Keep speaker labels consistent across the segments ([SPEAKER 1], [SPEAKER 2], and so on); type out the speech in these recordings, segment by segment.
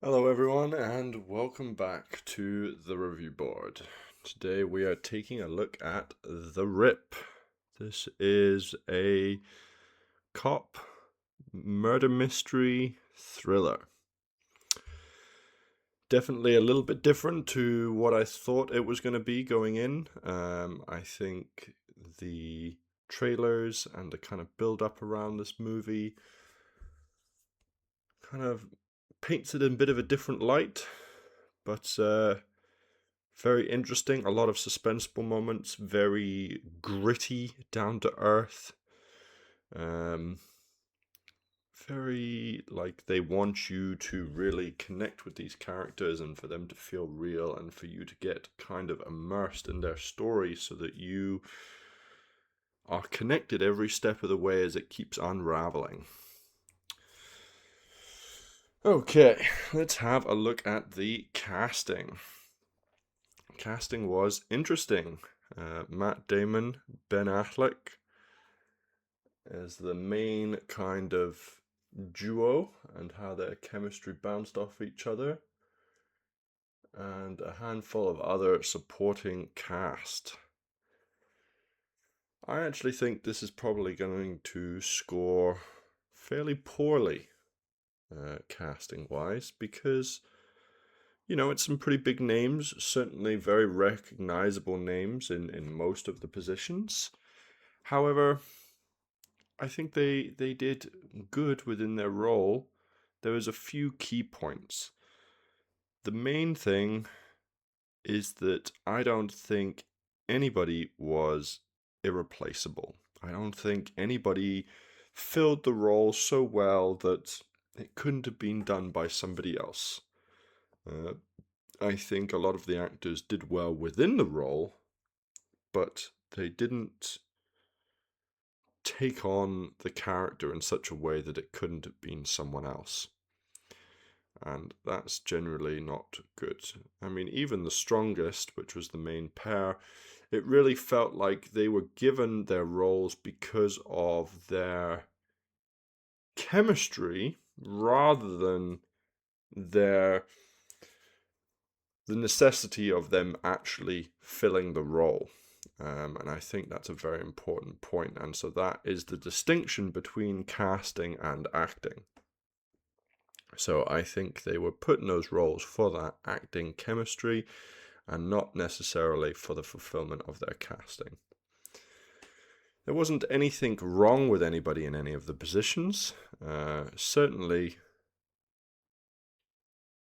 [SPEAKER 1] Hello, everyone, and welcome back to the review board. Today we are taking a look at The Rip. This is a cop murder mystery thriller. Definitely a little bit different to what I thought it was going to be going in. I think the trailers and the kind of build up around this movie kind of paints it in a bit of a different light, but very interesting. A lot of suspenseful moments, very gritty, down to earth. Um, very like they want you to really connect with these characters and for them to feel real and for you to get kind of immersed in their story so that you are connected every step of the way as it keeps unraveling. Okay, let's have a look at the casting. Casting was interesting. Matt Damon, Ben Affleck as the main kind of duo and how their chemistry bounced off each other, and a handful of other supporting cast. I actually think this is probably going to score fairly poorly, casting wise, because it's some pretty big names, certainly very recognizable names in most of the positions. However, I think they did good within their role. There was a few key points. The main thing is that I don't think anybody was irreplaceable. I don't think anybody filled the role so well that it couldn't have been done by somebody else. Uh, I think a lot of the actors did well within the role, but they didn't take on the character in such a way that it couldn't have been someone else. And that's generally not good. I mean, even the strongest, which was the main pair, it really felt like they were given their roles because of their chemistry rather than their the necessity of them actually filling the role. And I think that's a very important point. And so that is the distinction between casting and acting. So I think they were put in those roles for that acting chemistry and not necessarily for the fulfillment of their casting. There wasn't anything wrong with anybody in any of the positions. Certainly,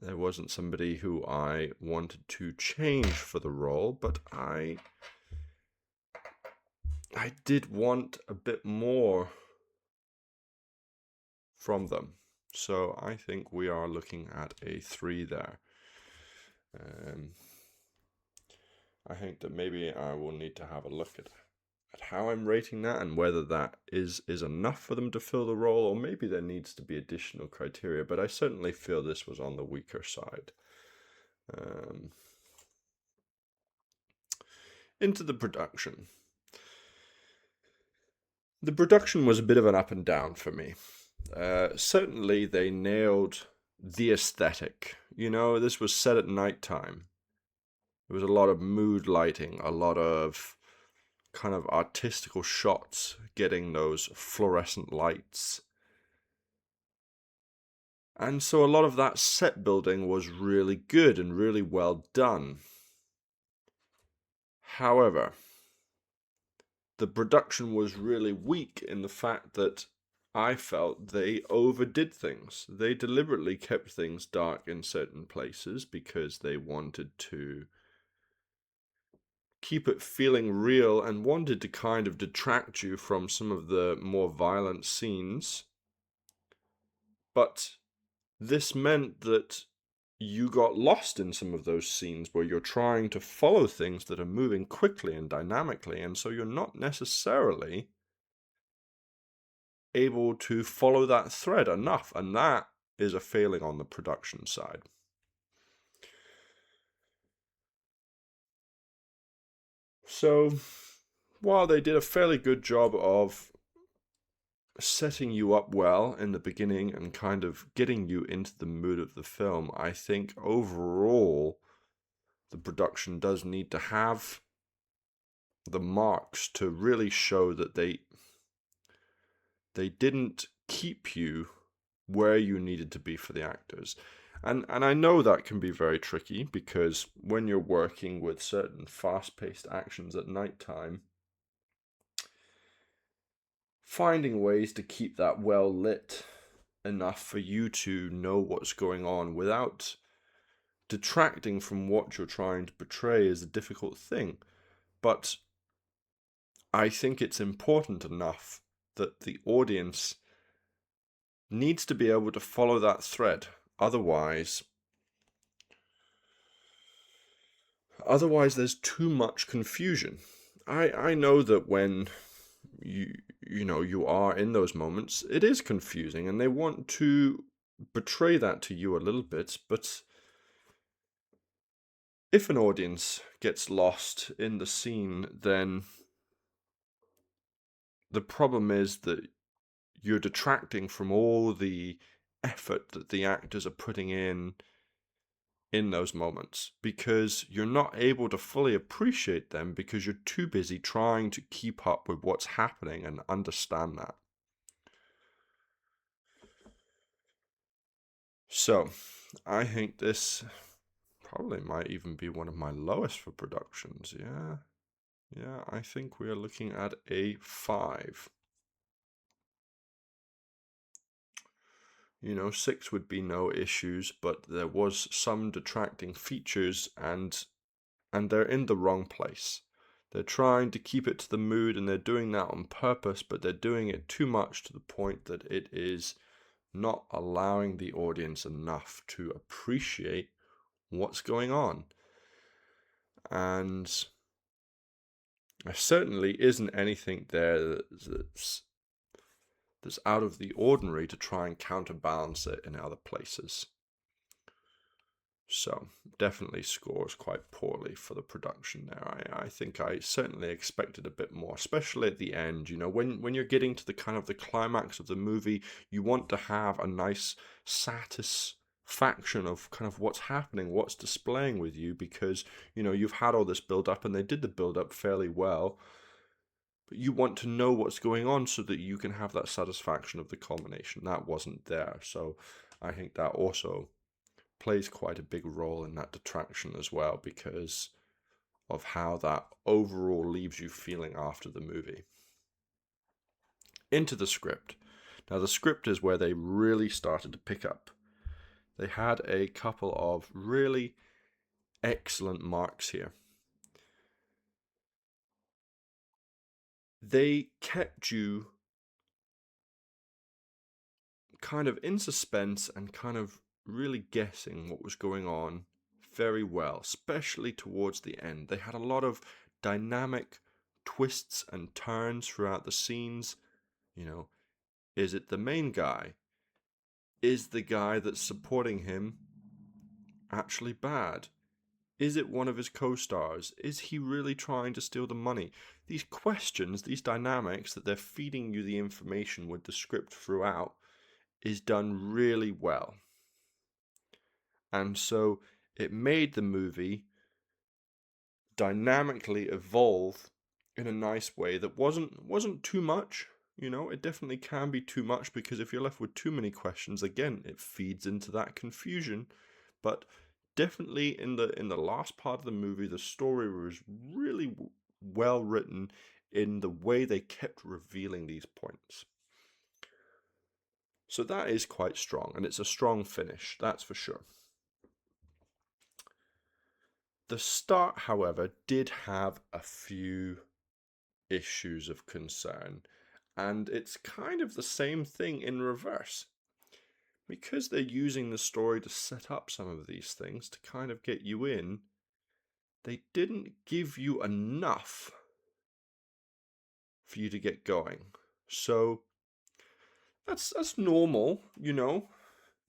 [SPEAKER 1] there wasn't somebody who I wanted to change for the role, but I did want a bit more from them. So I think we are looking at a 3 there. Um, I think that maybe I will need to have a look at how I'm rating that and whether that is enough for them to fill the role, or maybe there needs to be additional criteria. But I certainly feel this was on the weaker side. Um, into the production. The production was a bit of an up and down for me. Certainly, they nailed the aesthetic. This was set at night time. There was a lot of mood lighting, a lot of kind of artistical shots, getting those fluorescent lights. And so a lot of that set building was really good and really well done. However, the production was really weak in the fact that I felt they overdid things. They deliberately kept things dark in certain places because they wanted to keep it feeling real and wanted to kind of detract you from some of the more violent scenes. But this meant that you got lost in some of those scenes where you're trying to follow things that are moving quickly and dynamically, and so you're not necessarily able to follow that thread enough, and that is a failing on the production side. So, while they did a fairly good job of setting you up well in the beginning and kind of getting you into the mood of the film, I think overall the production does need to have the marks to really show that they didn't keep you where you needed to be for the actors. And I know that can be very tricky because when you're working with certain fast-paced actions at nighttime, finding ways to keep that well lit enough for you to know what's going on without detracting from what you're trying to portray is a difficult thing. But I think it's important enough that the audience needs to be able to follow that thread. Otherwise there's too much confusion. I know that when you are in those moments, it is confusing and they want to betray that to you a little bit, but if an audience gets lost in the scene, then the problem is that you're detracting from all the effort that the actors are putting in those moments because you're not able to fully appreciate them because you're too busy trying to keep up with what's happening and understand that. So, I think this probably might even be one of my lowest for productions. Yeah, I think we are looking at a 5. 6 would be no issues, but there was some detracting features and they're in the wrong place. They're trying to keep it to the mood and they're doing that on purpose, but they're doing it too much to the point that it is not allowing the audience enough to appreciate what's going on. And there certainly isn't anything there that's out of the ordinary to try and counterbalance it in other places. So definitely scores quite poorly for the production there. I think I certainly expected a bit more, especially at the end. When you're getting to the kind of the climax of the movie, you want to have a nice satisfaction of kind of what's happening, what's displaying with you, because you've had all this build up and they did the build up fairly well. But you want to know what's going on so that you can have that satisfaction of the culmination. That wasn't there. So I think that also plays quite a big role in that detraction as well because of how that overall leaves you feeling after the movie. Into the script. Now the script is where they really started to pick up. They had a couple of really excellent marks here. They kept you kind of in suspense and kind of really guessing what was going on very well, especially towards the end. They had a lot of dynamic twists and turns throughout the scenes. Is it the main guy? Is the guy that's supporting him actually bad? Is it one of his co-stars? Is he really trying to steal the money? These questions, these dynamics that they're feeding you the information with the script throughout is done really well. And so it made the movie dynamically evolve in a nice way that wasn't too much. It definitely can be too much because if you're left with too many questions, again, it feeds into that confusion. But definitely in the last part of the movie, the story was really well written in the way they kept revealing these points. So that is quite strong, and it's a strong finish, that's for sure. The start, however, did have a few issues of concern, and it's kind of the same thing in reverse. Because they're using the story to set up some of these things to kind of get you in, they didn't give you enough for you to get going. So that's normal.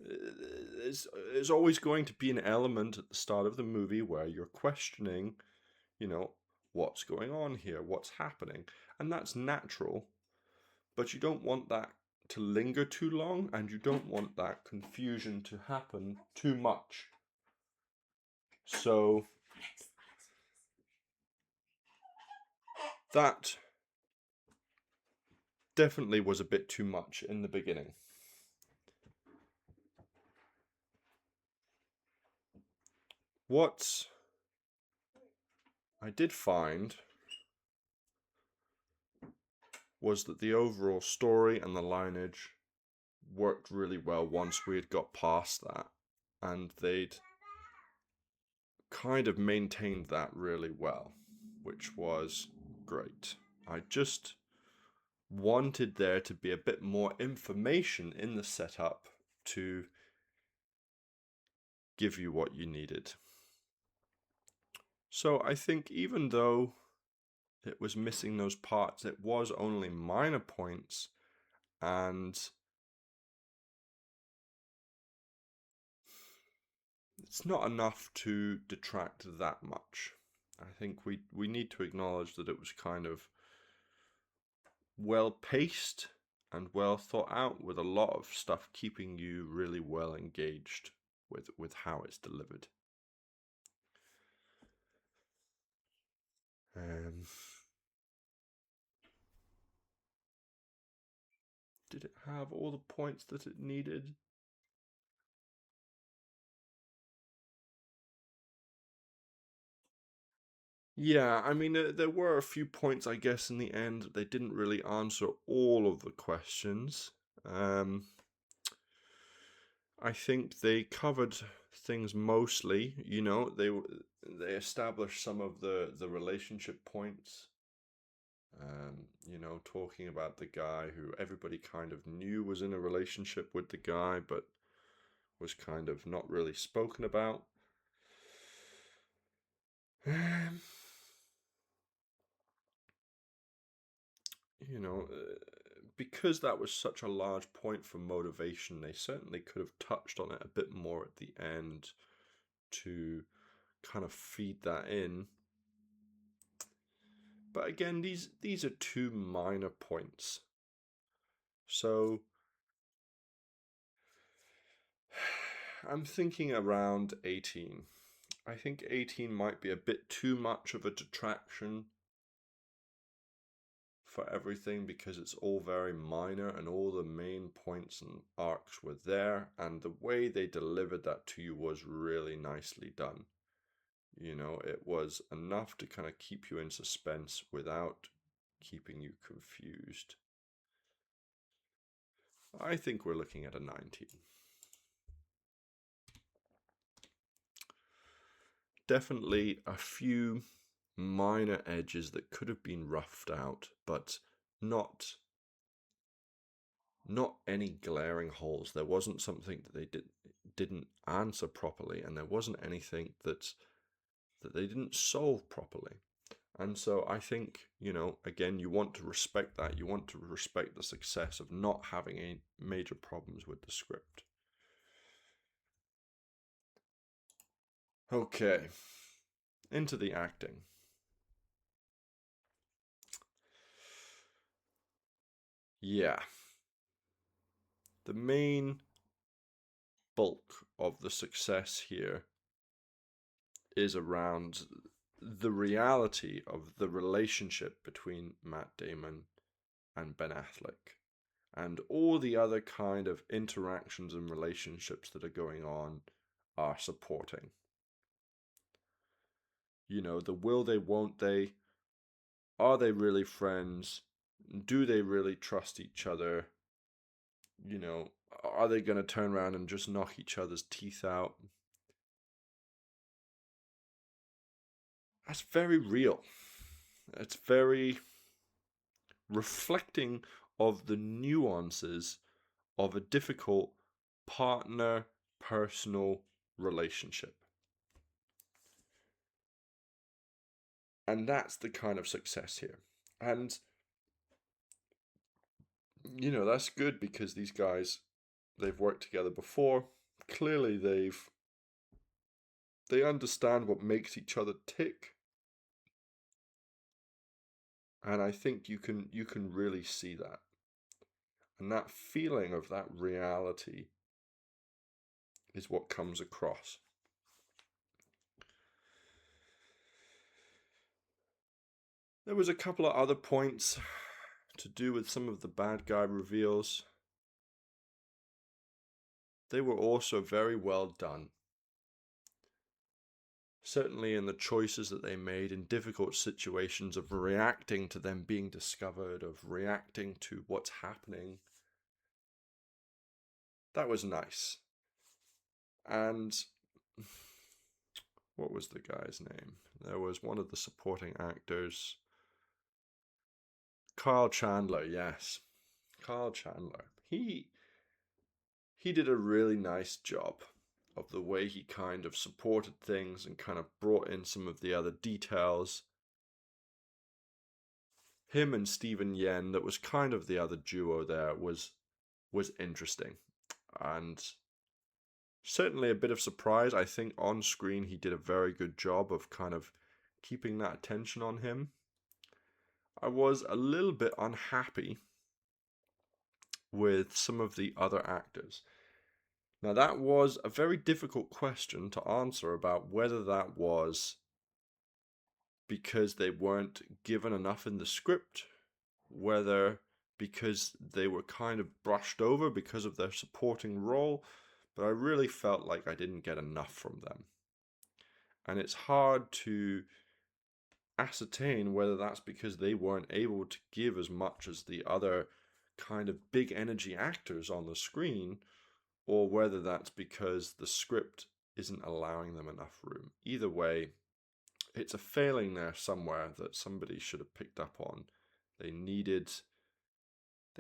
[SPEAKER 1] There's always going to be an element at the start of the movie where you're questioning, what's going on here, what's happening, and that's natural. but you don't want that to linger too long, and you don't want that confusion to happen too much. So that definitely was a bit too much in the beginning. What I did find was that the overall story and the lineage worked really well once we had got past that, and they'd kind of maintained that really well, which was great. I just wanted there to be a bit more information in the setup to give you what you needed. So I think even though it was missing those parts, it was only minor points, and it's not enough to detract that much. I think we need to acknowledge that it was kind of well paced and well thought out, with a lot of stuff keeping you really well engaged with how it's delivered. Did it have all the points that it needed? Yeah, I mean, there were a few points, I guess, in the end. They didn't really answer all of the questions. I think they covered things mostly. You know, they established some of the relationship points. You know, talking about the guy who everybody kind of knew was in a relationship with the guy, but was kind of not really spoken about. You know, because that was such a large point for motivation, they certainly could have touched on it a bit more at the end to kind of feed that in. But again, these are two minor points. So I'm thinking around 18. I think 18 might be a bit too much of a detraction for everything, because it's all very minor and all the main points and arcs were there, and the way they delivered that to you was really nicely done. You know, it was enough to kind of keep you in suspense without keeping you confused. I think we're looking at a 19. Definitely a few minor edges that could have been roughed out, but not any glaring holes. There wasn't something that they didn't answer properly, and there wasn't anything that they didn't solve properly. And so I think, you know, again, you want to respect that. You want to respect the success of not having any major problems with the script. Okay, into the acting. Yeah. The main bulk of the success here is around the reality of the relationship between Matt Damon and Ben Affleck, and all the other kind of interactions and relationships that are going on are supporting. You know, the will they, won't they, are they really friends, do they really trust each other, you know, are they going to turn around and just knock each other's teeth out? That's very real. It's very reflecting of the nuances of a difficult partner personal relationship. And that's the kind of success here. And, you know, that's good because these guys, they've worked together before. Clearly, they understand what makes each other tick. And I think you can really see that. And that feeling of that reality is what comes across. There was a couple of other points to do with some of the bad guy reveals. They were also very well done. Certainly in the choices that they made in difficult situations of reacting to them being discovered, of reacting to what's happening. That was nice. And what was the guy's name? There was one of the supporting actors. Kyle Chandler, yes. Kyle Chandler. He did a really nice job of the way he kind of supported things and kind of brought in some of the other details. Him and Steven Yeun, that was kind of the other duo there, was interesting. And certainly a bit of surprise. I think on screen he did a very good job of kind of keeping that attention on him. I was a little bit unhappy with some of the other actors. Now, that was a very difficult question to answer about whether that was because they weren't given enough in the script, whether because they were kind of brushed over because of their supporting role, but I really felt like I didn't get enough from them. And it's hard to ascertain whether that's because they weren't able to give as much as the other kind of big energy actors on the screen, or whether that's because the script isn't allowing them enough room. Either way, it's a failing there somewhere that somebody should have picked up on. They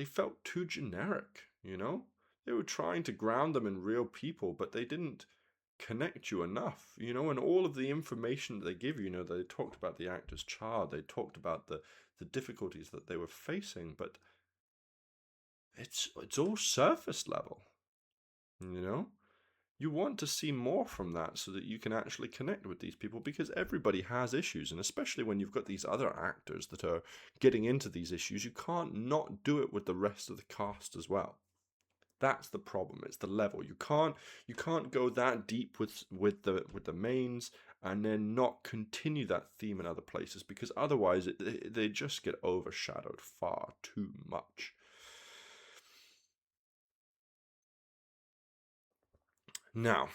[SPEAKER 1] felt too generic, you know? They were trying to ground them in real people, but they didn't connect you enough, you know? And all of the information that they give you, they talked about the actor's child, they talked about the difficulties that they were facing, but it's all surface level, you know? You want to see more from that so that you can actually connect with these people, because everybody has issues, and especially when you've got these other actors that are getting into these issues, you can't not do it with the rest of the cast as well. That's the problem. It's the level. You can't go that deep with the mains and then not continue that theme in other places, because otherwise they just get overshadowed far too much. Now,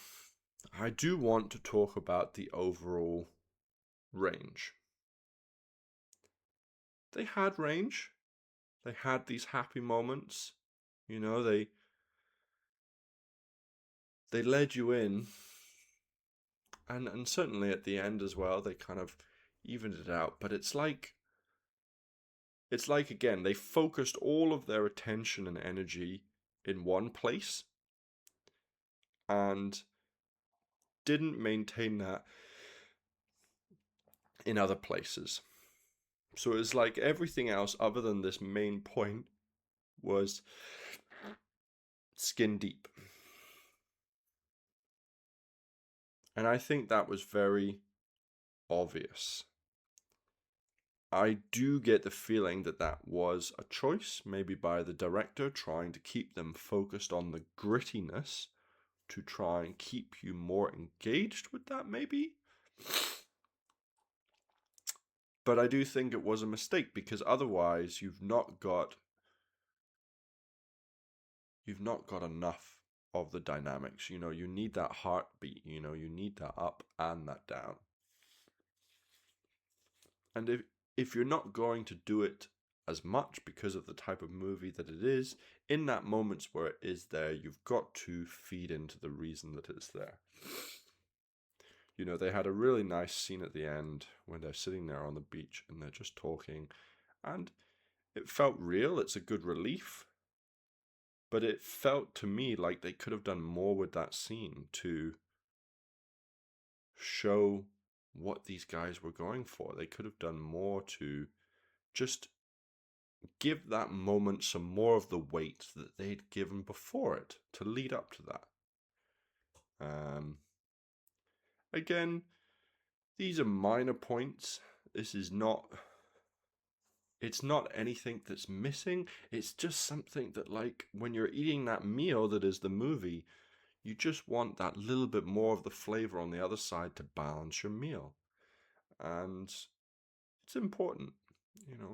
[SPEAKER 1] I do want to talk about the overall range. They had range. They had these happy moments. They led you in. And certainly at the end as well, they kind of evened it out. But it's like again, they focused all of their attention and energy in one place and didn't maintain that in other places. So it was like everything else other than this main point was skin deep. And I think that was very obvious. I do get the feeling that that was a choice, maybe by the director, trying to keep them focused on the grittiness to try and keep you more engaged with that, maybe. But I do think it was a mistake, because otherwise you've not got enough of the dynamics. You need that heartbeat, you need that up and that down. And if you're not going to do it as much because of the type of movie that it is, in that moments where it is there, you've got to feed into the reason that it's there. They had a really nice scene at the end when they're sitting there on the beach and they're just talking, and it felt real. It's a good relief. But it felt to me like they could have done more with that scene to show what these guys were going for. They could have done more to just give that moment some more of the weight that they'd given before it to lead up to that. Again, these are minor points. This is not it's not anything that's missing. It's just something that, like, when you're eating that meal that is the movie, you just want that little bit more of the flavor on the other side to balance your meal. And it's important.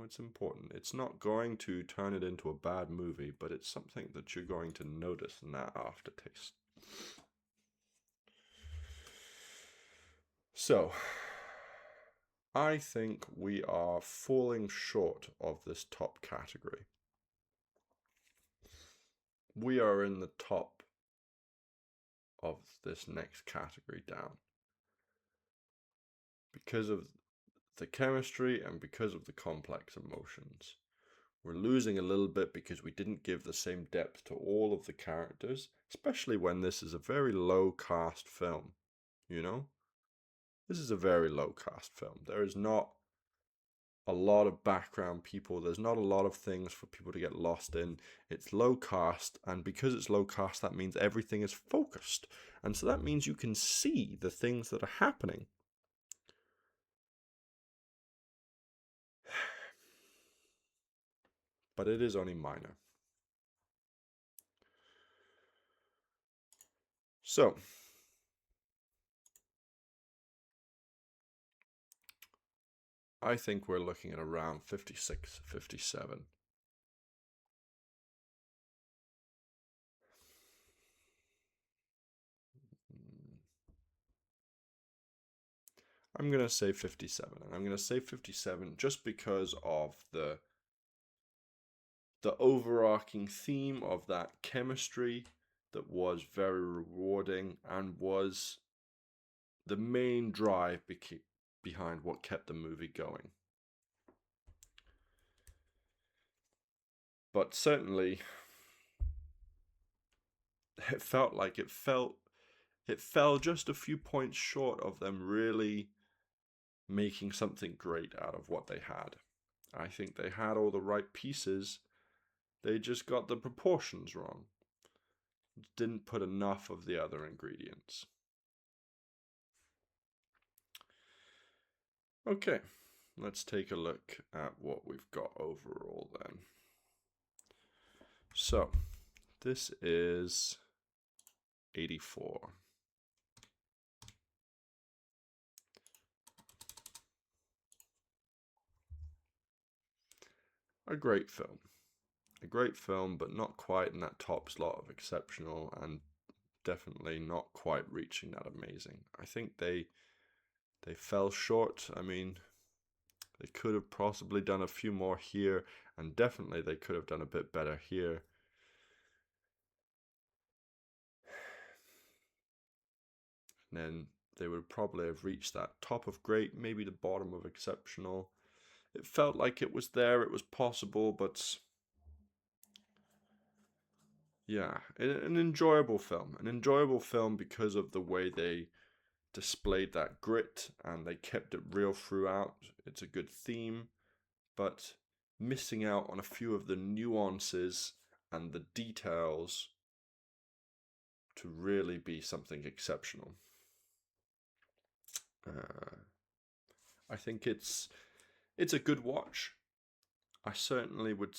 [SPEAKER 1] It's important. It's not going to turn it into a bad movie, but it's something that you're going to notice in that aftertaste. So, I think we are falling short of this top category. We are in the top of this next category down because of the chemistry and because of the complex emotions. We're losing a little bit because we didn't give the same depth to all of the characters, especially when this is a very low cast film, you know? This is a very low cast film. There is not a lot of background people. There's not a lot of things for people to get lost in. It's low cast, and because it's low cast, that means everything is focused. And so that means you can see the things that are happening. But it is only minor. So, I think we're looking at around 56, 57. I'm going to say 57. And I'm going to say 57 just because of the overarching theme of that chemistry that was very rewarding and was the main drive behind what kept the movie going. But certainly, it felt like it fell just a few points short of them really making something great out of what they had. I think they had all the right pieces. They just got the proportions wrong. Didn't put enough of the other ingredients. Okay, let's take a look at what we've got overall then. So, this is 84. A great film. A great film, but not quite in that top slot of exceptional, and definitely not quite reaching that amazing. I think they fell short. I mean, they could have possibly done a few more here, and definitely they could have done a bit better here. And then they would probably have reached that top of great, maybe the bottom of exceptional. It felt like it was there, it was possible, but yeah, an enjoyable film. An enjoyable film because of the way they displayed that grit and they kept it real throughout. It's a good theme, but missing out on a few of the nuances and the details to really be something exceptional. I think it's a good watch. I certainly would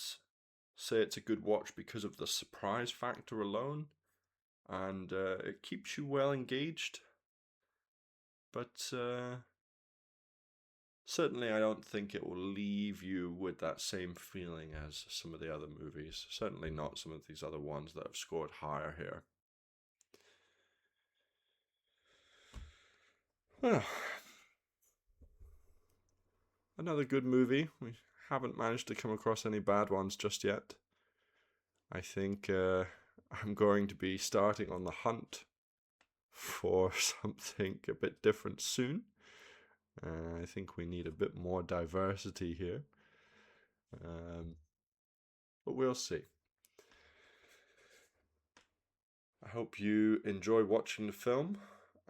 [SPEAKER 1] say it's a good watch because of the surprise factor alone, and it keeps you well engaged. But certainly, I don't think it will leave you with that same feeling as some of the other movies. Certainly not some of these other ones that have scored higher here. Well, another good movie. We haven't managed to come across any bad ones just yet. I think I'm going to be starting on the hunt for something a bit different soon. I think we need a bit more diversity here. But we'll see. I hope you enjoy watching the film,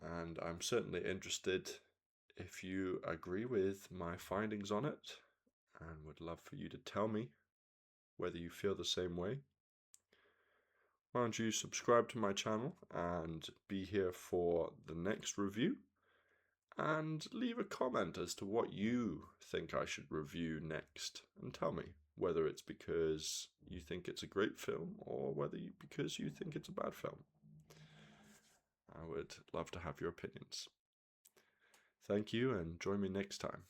[SPEAKER 1] and I'm certainly interested if you agree with my findings on it, and would love for you to tell me whether you feel the same way. Why don't you subscribe to my channel and be here for the next review, and leave a comment as to what you think I should review next, and tell me whether it's because you think it's a great film or because you think it's a bad film. I would love to have your opinions. Thank you, and join me next time.